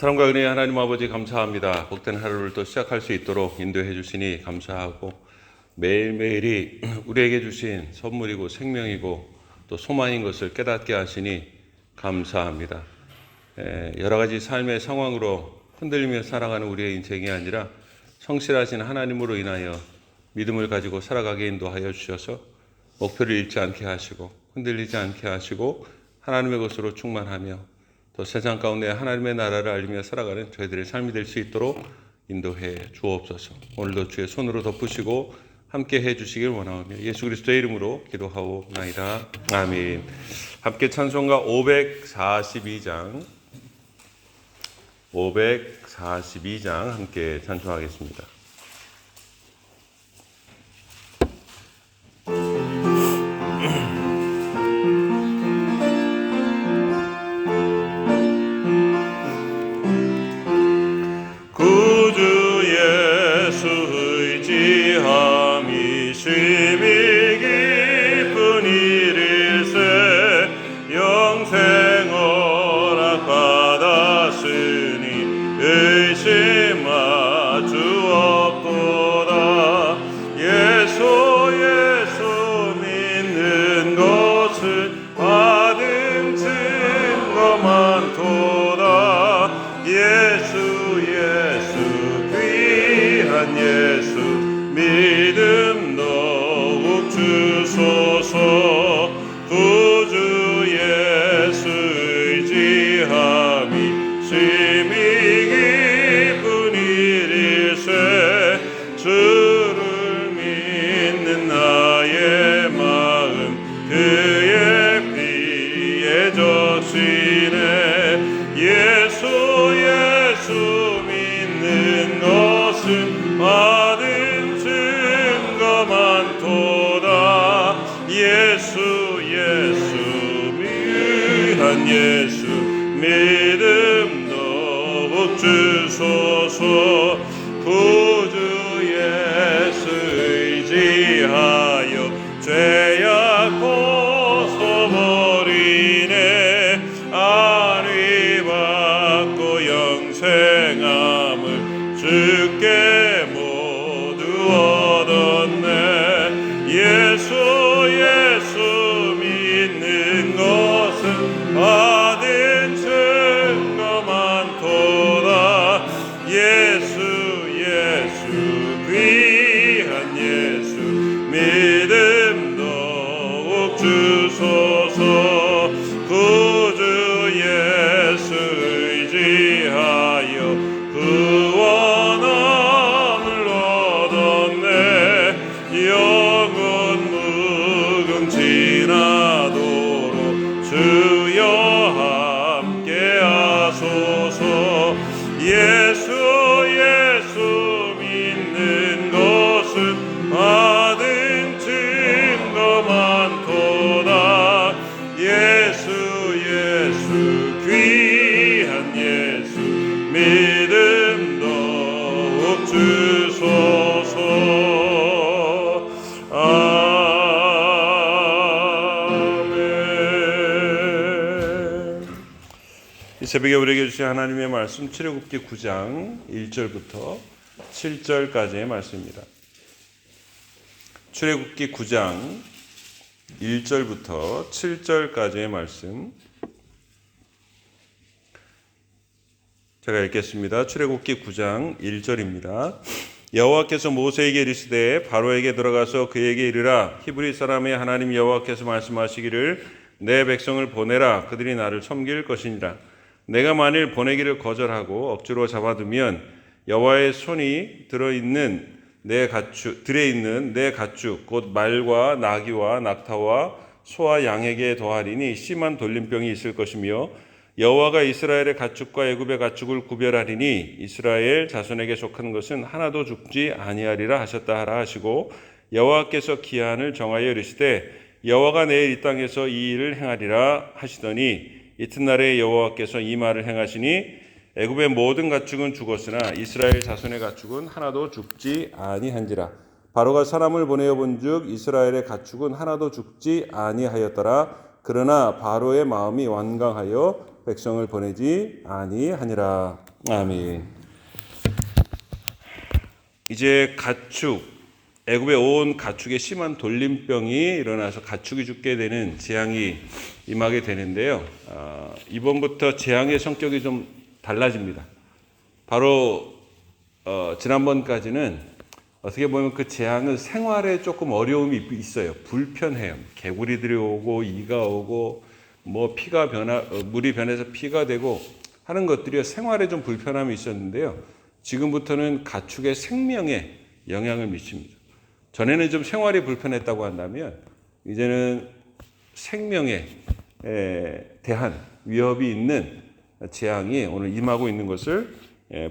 사랑과 은혜의 하나님 아버지 감사합니다. 복된 하루를 또 시작할 수 있도록 인도해 주시니 감사하고, 매일매일이 우리에게 주신 선물이고 생명이고 또 소망인 것을 깨닫게 하시니 감사합니다. 여러 가지 삶의 상황으로 흔들리며 살아가는 우리의 인생이 아니라 성실하신 하나님으로 인하여 믿음을 가지고 살아가게 인도하여 주셔서 목표를 잃지 않게 하시고 흔들리지 않게 하시고 하나님의 것으로 충만하며 또 세상 가운데 하나님의 나라를 알리며 살아가는 저희들의 삶이 될 수 있도록 인도해 주옵소서. 오늘도 주의 손으로 덮으시고 함께 해 주시길 원하오며 예수 그리스도의 이름으로 기도하오나이다. 아멘. 함께 찬송가 542장 함께 찬송하겠습니다. 예수 믿음 더욱 주소서. 구주 예수 의지하여 죄악 벗어버리네. 안위 받고 영생함을 주께 모두 얻었네. 예수 믿는 것은 받은 증거만 도다. 예수 귀한 예수 믿음 더욱 주소서. 구주 예수 의지하여 구원함을 얻었네. 영원 무궁지나도록 주여 함께 하소서. 예수 믿는 것은 받은 증거만 도다. 예수 귀한 예수 믿음 더욱 주소서. 이 새벽에 우리에게 주신 하나님의 말씀 출애굽기 9장 1절부터 7절까지의 말씀입니다. 출애굽기 9장 1절부터 7절까지의 말씀 제가 읽겠습니다. 출애굽기 9장 1절입니다. 여호와께서 모세에게 이르시되 바로에게 들어가서 그에게 이르라. 히브리 사람의 하나님 여호와께서 말씀하시기를 내 백성을 보내라. 그들이 나를 섬길 것이니라. 내가 만일 보내기를 거절하고 억지로 잡아두면 여호와의 손이 들에 있는 내 가축 곧 말과 나귀와 낙타와 소와 양에게 더하리니 심한 돌림병이 있을 것이며 여호와가 이스라엘의 가축과 애굽의 가축을 구별하리니 이스라엘 자손에게 속한 것은 하나도 죽지 아니하리라 하셨다 하라 하시고, 여호와께서 기한을 정하여 이르시되 여호와가 내일 이 땅에서 이 일을 행하리라 하시더니 이튿날에 여호와께서 이 말을 행하시니 애굽의 모든 가축은 죽었으나 이스라엘 자손의 가축은 하나도 죽지 아니한지라. 바로가 사람을 보내어 본즉 이스라엘의 가축은 하나도 죽지 아니하였더라. 그러나 바로의 마음이 완강하여 백성을 보내지 아니하니라. 아멘. 이제 애굽에 온 가축의 심한 돌림병이 일어나서 가축이 죽게 되는 재앙이 임하게 되는데요. 이번부터 재앙의 성격이 좀 달라집니다. 바로 지난번까지는 어떻게 보면 그 재앙은 생활에 조금 어려움이 있어요. 불편해요. 개구리들이 오고 이가 오고 뭐 물이 변해서 피가 되고 하는 것들이 생활에 좀 불편함이 있었는데요. 지금부터는 가축의 생명에 영향을 미칩니다. 전에는 좀 생활이 불편했다고 한다면 이제는 생명에 대한 위협이 있는 재앙이 오늘 임하고 있는 것을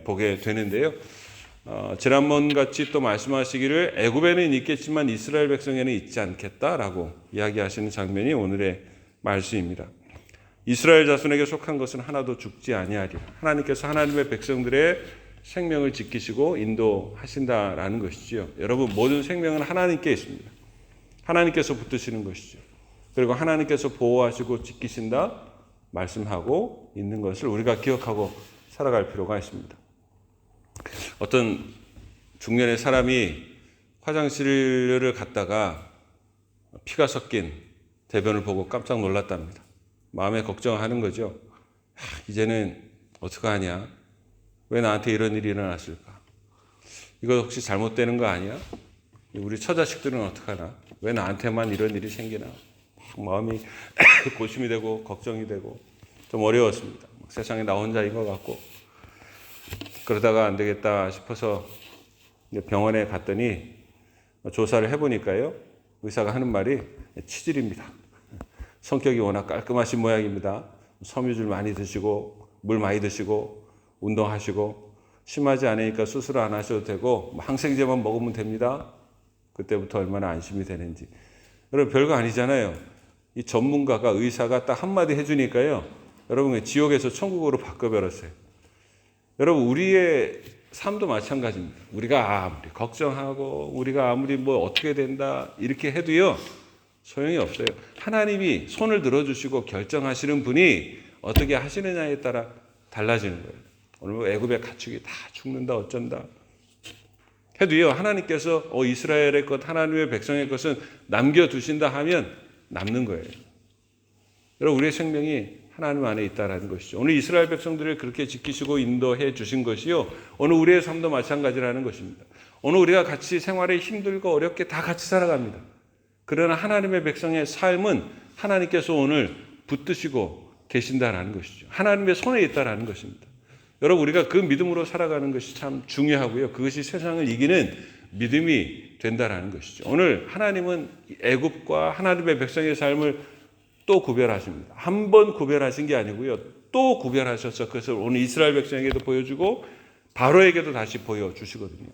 보게 되는데요. 지난번 같이 또 말씀하시기를 애굽에는 있겠지만 이스라엘 백성에는 있지 않겠다라고 이야기하시는 장면이 오늘의 말씀입니다. 이스라엘 자손에게 속한 것은 하나도 죽지 아니하리라. 하나님께서 하나님의 백성들의 생명을 지키시고 인도하신다라는 것이지요. 여러분, 모든 생명은 하나님께 있습니다. 하나님께서 붙드시는 것이죠. 그리고 하나님께서 보호하시고 지키신다 말씀하고 있는 것을 우리가 기억하고 살아갈 필요가 있습니다. 어떤 중년의 사람이 화장실을 갔다가 피가 섞인 대변을 보고 깜짝 놀랐답니다. 마음에 걱정하는 거죠. 이제는 어떡하냐? 왜 나한테 이런 일이 일어났을까? 이거 혹시 잘못되는 거 아니야? 우리 처자식들은 어떡하나? 왜 나한테만 이런 일이 생기나? 마음이 고심이 되고 걱정이 되고 좀 어려웠습니다. 세상에 나 혼자인 것 같고 그러다가 안 되겠다 싶어서 병원에 갔더니 조사를 해보니까요. 의사가 하는 말이 치질입니다. 성격이 워낙 깔끔하신 모양입니다. 섬유질 많이 드시고 물 많이 드시고 운동하시고 심하지 않으니까 수술 안 하셔도 되고 항생제만 먹으면 됩니다. 그때부터 얼마나 안심이 되는지. 여러분 별거 아니잖아요. 이 전문가가 의사가 딱 한마디 해주니까요. 여러분 지옥에서 천국으로 바꿔버렸어요. 여러분 우리의 삶도 마찬가지입니다. 우리가 아무리 걱정하고 우리가 아무리 뭐 어떻게 된다 이렇게 해도요. 소용이 없어요. 하나님이 손을 들어주시고 결정하시는 분이 어떻게 하시느냐에 따라 달라지는 거예요. 오늘 애굽의 가축이 다 죽는다 어쩐다 해도요. 하나님께서 이스라엘의 것 하나님의 백성의 것은 남겨두신다 하면 남는 거예요. 여러분 우리의 생명이 하나님 안에 있다라는 것이죠. 오늘 이스라엘 백성들을 그렇게 지키시고 인도해 주신 것이요. 오늘 우리의 삶도 마찬가지라는 것입니다. 오늘 우리가 같이 생활에 힘들고 어렵게 다 같이 살아갑니다. 그러나 하나님의 백성의 삶은 하나님께서 오늘 붙드시고 계신다라는 것이죠. 하나님의 손에 있다라는 것입니다. 여러분 우리가 그 믿음으로 살아가는 것이 참 중요하고요. 그것이 세상을 이기는 믿음이 된다라는 것이죠. 오늘 하나님은 애굽과 하나님의 백성의 삶을 또 구별하십니다. 한 번 구별하신 게 아니고요. 또 구별하셔서 그것을 오늘 이스라엘 백성에게도 보여주고 바로에게도 다시 보여주시거든요.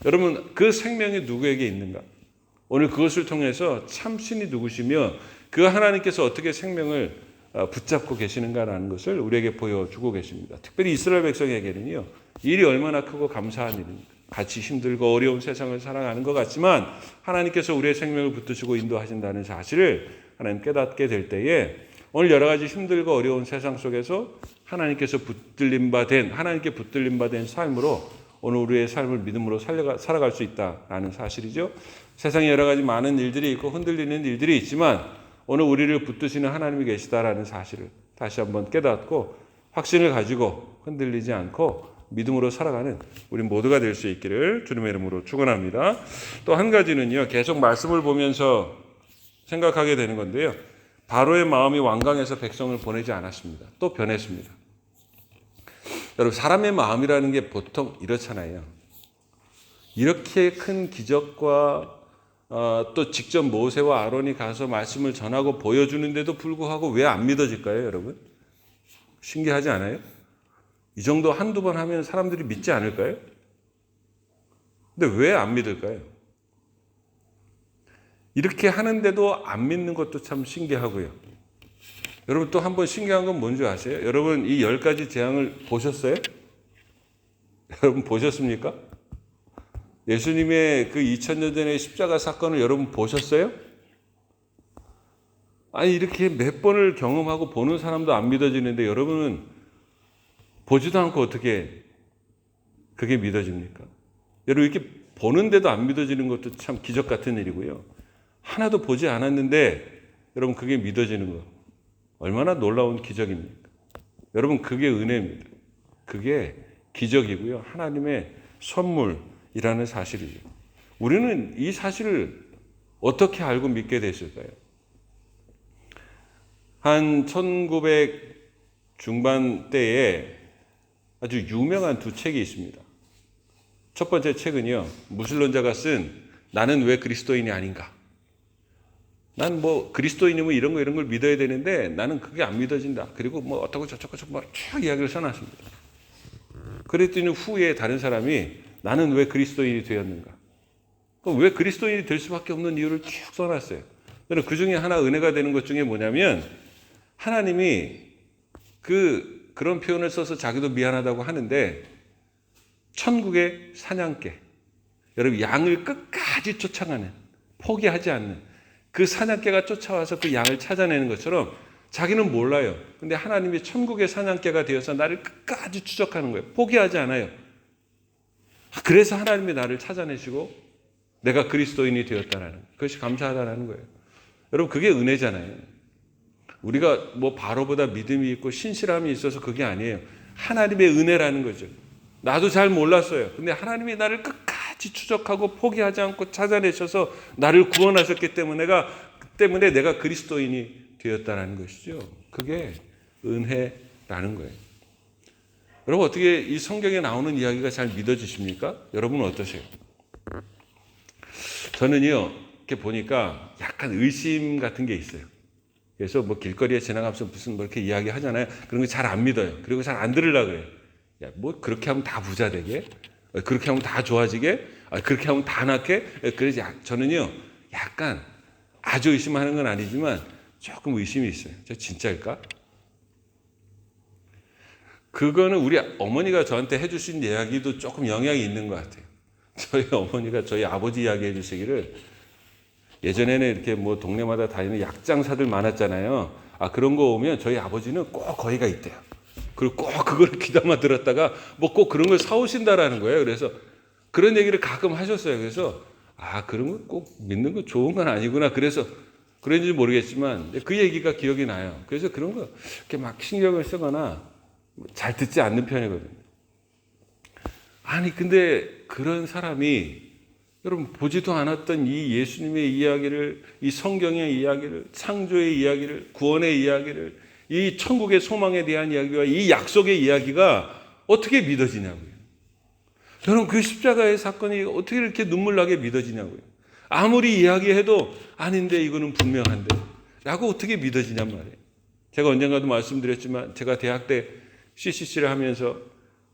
여러분 그 생명이 누구에게 있는가? 오늘 그것을 통해서 참 신이 누구시며 그 하나님께서 어떻게 생명을 붙잡고 계시는가라는 것을 우리에게 보여주고 계십니다. 특별히 이스라엘 백성에게는요. 일이 얼마나 크고 감사한 일입니까? 같이 힘들고 어려운 세상을 살아가는 것 같지만 하나님께서 우리의 생명을 붙드시고 인도하신다는 사실을 하나님 깨닫게 될 때에 오늘 여러 가지 힘들고 어려운 세상 속에서 하나님께 붙들림 바 된 삶으로 오늘 우리의 삶을 믿음으로 살아갈 수 있다라는 사실이죠. 세상에 여러 가지 많은 일들이 있고 흔들리는 일들이 있지만 오늘 우리를 붙드시는 하나님이 계시다라는 사실을 다시 한번 깨닫고 확신을 가지고 흔들리지 않고 믿음으로 살아가는 우리 모두가 될 수 있기를 주님의 이름으로 축원합니다. 또 한 가지는요. 계속 말씀을 보면서 생각하게 되는 건데요. 바로의 마음이 완강해서 백성을 보내지 않았습니다. 또 변했습니다. 여러분 사람의 마음이라는 게 보통 이렇잖아요. 이렇게 큰 기적과 또 직접 모세와 아론이 가서 말씀을 전하고 보여주는데도 불구하고 왜 안 믿어질까요, 여러분? 신기하지 않아요? 이 정도 한두 번 하면 사람들이 믿지 않을까요? 근데 왜 안 믿을까요? 이렇게 하는데도 안 믿는 것도 참 신기하고요. 여러분 또 한 번 신기한 건 뭔지 아세요? 여러분 이 10가지 재앙을 보셨어요? 여러분 보셨습니까? 예수님의 그 2000년 전의 십자가 사건을 여러분 보셨어요? 아니 이렇게 몇 번을 경험하고 보는 사람도 안 믿어지는데 여러분은 보지도 않고 어떻게 그게 믿어집니까? 여러분 이렇게 보는데도 안 믿어지는 것도 참 기적 같은 일이고요. 하나도 보지 않았는데 여러분 그게 믿어지는 거 얼마나 놀라운 기적입니까? 여러분 그게 은혜입니다. 그게 기적이고요. 하나님의 선물이라는 사실이죠. 우리는 이 사실을 어떻게 알고 믿게 됐을까요? 한 1900 중반대에 아주 유명한 두 책이 있습니다. 첫 번째 책은요, 무슬론자가 쓴 나는 왜 그리스도인이 아닌가? 난 뭐 그리스도인이면 이런 걸 믿어야 되는데 나는 그게 안 믿어진다. 그리고 뭐 어떻고 저쩌고 쭉 이야기를 써놨습니다. 그랬더니 후에 다른 사람이 나는 왜 그리스도인이 되었는가? 왜 그리스도인이 될 수밖에 없는 이유를 쭉 써놨어요. 저는 그 중에 하나 은혜가 되는 것 중에 뭐냐면 하나님이 그런 표현을 써서 자기도 미안하다고 하는데 천국의 사냥개, 여러분 양을 끝까지 쫓아가는, 포기하지 않는 그 사냥개가 쫓아와서 그 양을 찾아내는 것처럼 자기는 몰라요. 근데 하나님이 천국의 사냥개가 되어서 나를 끝까지 추적하는 거예요. 포기하지 않아요. 그래서 하나님이 나를 찾아내시고 내가 그리스도인이 되었다라는 그것이 감사하다라는 거예요. 여러분 그게 은혜잖아요. 우리가 뭐 바로보다 믿음이 있고 신실함이 있어서 그게 아니에요. 하나님의 은혜라는 거죠. 나도 잘 몰랐어요. 근데 하나님이 나를 끝까지 추적하고 포기하지 않고 찾아내셔서 나를 구원하셨기 때문에 내가 그리스도인이 되었다는 것이죠. 그게 은혜라는 거예요. 여러분 어떻게 이 성경에 나오는 이야기가 잘 믿어지십니까? 여러분은 어떠세요? 저는요 이렇게 보니까 약간 의심 같은 게 있어요. 그래서 뭐 길거리에 지나가면서 무슨 뭐 이렇게 이야기 하잖아요. 그런 거 잘 안 믿어요. 그리고 잘 안 들으려고 그래요. 야, 뭐 그렇게 하면 다 부자 되게? 그렇게 하면 다 좋아지게? 그렇게 하면 다 낫게? 그래서 저는요 약간 아주 의심하는 건 아니지만 조금 의심이 있어요. 저 진짜일까? 그거는 우리 어머니가 저한테 해주신 이야기도 조금 영향이 있는 것 같아요. 저희 어머니가 저희 아버지 이야기 해주시기를 예전에는 이렇게 뭐 동네마다 다니는 약장사들 많았잖아요. 그런 거 오면 저희 아버지는 꼭 거기가 있대요. 그리고 꼭 그걸 귀담아 들었다가 뭐 꼭 그런 걸 사오신다라는 거예요. 그래서 그런 얘기를 가끔 하셨어요. 그래서 그런 거 꼭 믿는 거 좋은 건 아니구나. 그래서 그런지 모르겠지만 그 얘기가 기억이 나요. 그래서 그런 거 이렇게 막 신경을 쓰거나 잘 듣지 않는 편이거든요. 근데 그런 사람이 여러분 보지도 않았던 이 예수님의 이야기를, 이 성경의 이야기를, 창조의 이야기를, 구원의 이야기를, 이 천국의 소망에 대한 이야기와 이 약속의 이야기가 어떻게 믿어지냐고요. 여러분 그 십자가의 사건이 어떻게 이렇게 눈물 나게 믿어지냐고요. 아무리 이야기해도 아닌데 이거는 분명한데 라고 어떻게 믿어지냔 말이에요. 제가 언젠가도 말씀드렸지만 제가 대학 때 CCC를 하면서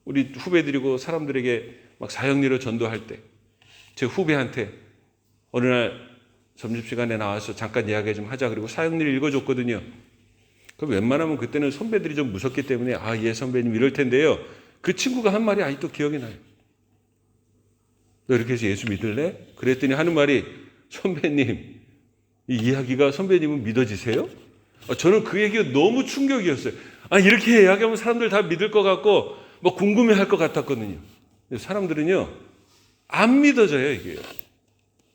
우리 후배들이고 사람들에게 막 사형리로 전도할 때 제 후배한테 어느 날 점심시간에 나와서 잠깐 이야기 좀 하자. 그리고 사형리를 읽어줬거든요. 그럼 웬만하면 그때는 선배들이 좀 무섭기 때문에 예 선배님 이럴 텐데요. 그 친구가 한 말이 아직도 기억이 나요. 너 이렇게 해서 예수 믿을래? 그랬더니 하는 말이 선배님 이 이야기가 선배님은 믿어지세요? 저는 그 얘기가 너무 충격이었어요. 이렇게 이야기하면 사람들 다 믿을 것 같고 뭐 궁금해할 것 같았거든요. 사람들은요 안 믿어져요. 이게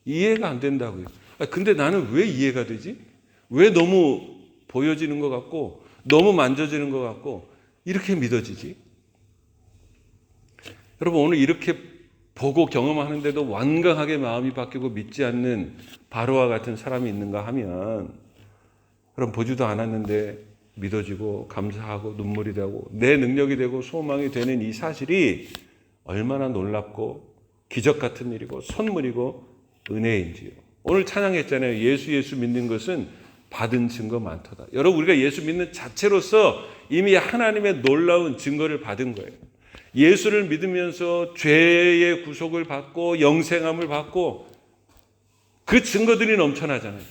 이해가 안 된다고요. 근데 나는 왜 이해가 되지? 왜 너무 보여지는 것 같고 너무 만져지는 것 같고 이렇게 믿어지지? 여러분 오늘 이렇게 보고 경험하는데도 완강하게 마음이 바뀌고 믿지 않는 바로와 같은 사람이 있는가 하면 여러분 보지도 않았는데 믿어지고 감사하고 눈물이 되고 내 능력이 되고 소망이 되는 이 사실이 얼마나 놀랍고 기적 같은 일이고 선물이고 은혜인지요. 오늘 찬양했잖아요. 예수 믿는 것은 받은 증거 많도다. 여러분 우리가 예수 믿는 자체로서 이미 하나님의 놀라운 증거를 받은 거예요. 예수를 믿으면서 죄의 구속을 받고 영생함을 받고 그 증거들이 넘쳐나잖아요.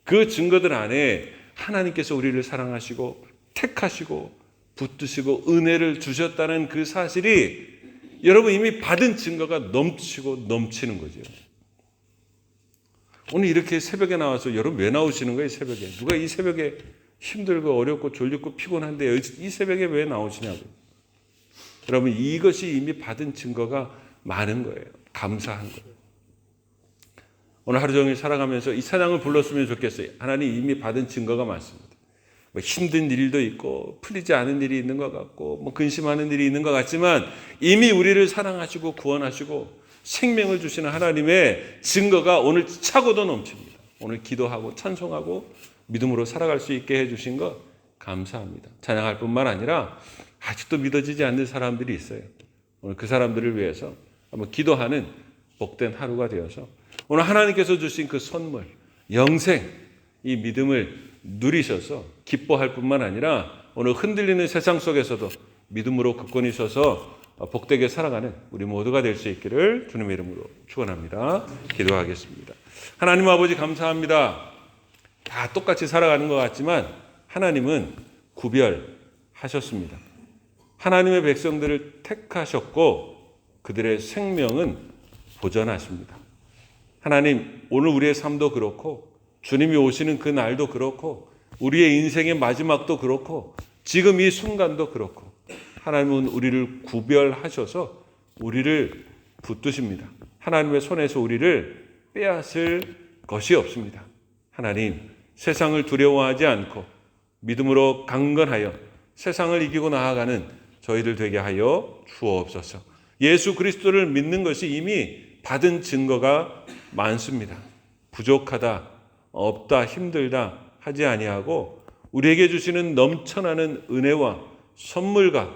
그 증거들 안에 하나님께서 우리를 사랑하시고 택하시고 붙드시고 은혜를 주셨다는 그 사실이 여러분 이미 받은 증거가 넘치고 넘치는 거죠. 오늘 이렇게 새벽에 나와서 여러분 왜 나오시는 거예요? 새벽에 누가 이 새벽에 힘들고 어렵고 졸리고 피곤한데 이 새벽에 왜 나오시냐고요. 여러분 이것이 이미 받은 증거가 많은 거예요. 감사한 거예요. 오늘 하루 종일 살아가면서 이 찬양을 불렀으면 좋겠어요. 하나님 이미 받은 증거가 많습니다. 뭐 힘든 일도 있고 풀리지 않은 일이 있는 것 같고 뭐 근심하는 일이 있는 것 같지만 이미 우리를 사랑하시고 구원하시고 생명을 주시는 하나님의 증거가 오늘 차고도 넘칩니다. 오늘 기도하고 찬송하고 믿음으로 살아갈 수 있게 해주신 것 감사합니다. 찬양할 뿐만 아니라 아직도 믿어지지 않는 사람들이 있어요. 오늘 그 사람들을 위해서 한번 기도하는 복된 하루가 되어서 오늘 하나님께서 주신 그 선물, 영생, 이 믿음을 누리셔서 기뻐할 뿐만 아니라 오늘 흔들리는 세상 속에서도 믿음으로 굳건히 서서 복되게 살아가는 우리 모두가 될 수 있기를 주님의 이름으로 축원합니다. 기도하겠습니다. 하나님 아버지 감사합니다. 다 똑같이 살아가는 것 같지만 하나님은 구별하셨습니다. 하나님의 백성들을 택하셨고 그들의 생명은 보전하십니다. 하나님 오늘 우리의 삶도 그렇고 주님이 오시는 그 날도 그렇고 우리의 인생의 마지막도 그렇고 지금 이 순간도 그렇고 하나님은 우리를 구별하셔서 우리를 붙드십니다. 하나님의 손에서 우리를 빼앗을 것이 없습니다. 하나님 세상을 두려워하지 않고 믿음으로 강건하여 세상을 이기고 나아가는 저희들 되게 하여 주옵소서. 예수 그리스도를 믿는 것이 이미 받은 증거가 많습니다. 부족하다, 없다, 힘들다 하지 아니하고 우리에게 주시는 넘쳐나는 은혜와 선물과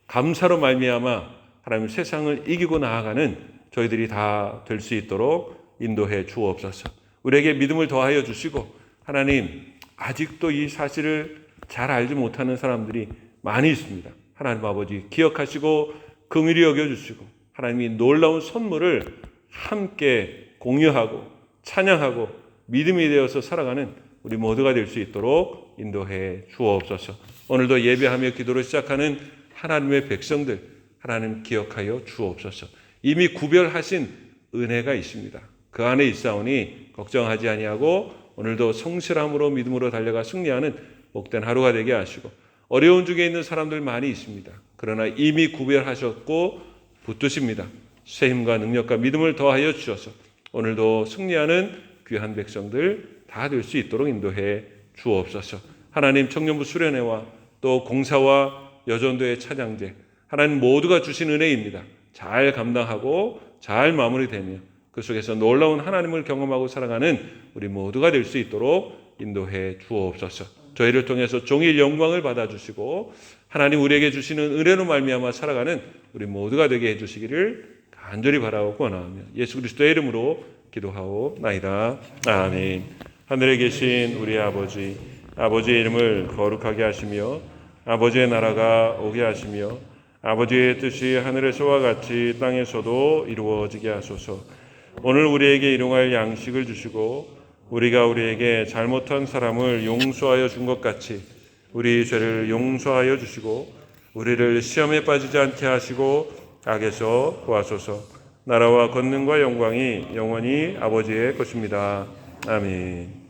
감사로 말미암아 하나님 세상을 이기고 나아가는 저희들이 다 될 수 있도록 인도해 주옵소서. 우리에게 믿음을 더하여 주시고 하나님 아직도 이 사실을 잘 알지 못하는 사람들이 많이 있습니다. 하나님 아버지 기억하시고 긍휼히 여겨주시고 하나님이 놀라운 선물을 함께 공유하고 찬양하고 믿음이 되어서 살아가는 우리 모두가 될 수 있도록 인도해 주옵소서. 오늘도 예배하며 기도로 시작하는 하나님의 백성들 하나님 기억하여 주옵소서. 이미 구별하신 은혜가 있습니다. 그 안에 있사오니 걱정하지 아니하고 오늘도 성실함으로 믿음으로 달려가 승리하는 복된 하루가 되게 하시고 어려운 중에 있는 사람들 많이 있습니다. 그러나 이미 구별하셨고 붙드십니다. 새 힘과 능력과 믿음을 더하여 주셔서 오늘도 승리하는 귀한 백성들 다 될 수 있도록 인도해 주옵소서. 하나님 청년부 수련회와 또 공사와 여전도의 찬양제 하나님 모두가 주신 은혜입니다. 잘 감당하고 잘 마무리되며 그 속에서 놀라운 하나님을 경험하고 살아가는 우리 모두가 될 수 있도록 인도해 주옵소서. 저희를 통해서 종일 영광을 받아주시고 하나님 우리에게 주시는 은혜로 말미암아 살아가는 우리 모두가 되게 해주시기를 간절히 바라고 원하며 예수 그리스도의 이름으로 기도하옵나이다. 아멘. 하늘에 계신 우리 아버지, 아버지의 이름을 거룩하게 하시며 아버지의 나라가 오게 하시며 아버지의 뜻이 하늘에서와 같이 땅에서도 이루어지게 하소서. 오늘 우리에게 일용할 양식을 주시고 우리가 우리에게 잘못한 사람을 용서하여 준 것 같이 우리 죄를 용서하여 주시고 우리를 시험에 빠지지 않게 하시고 악에서 구하소서. 나라와 권능과 영광이 영원히 아버지의 것입니다. 아멘.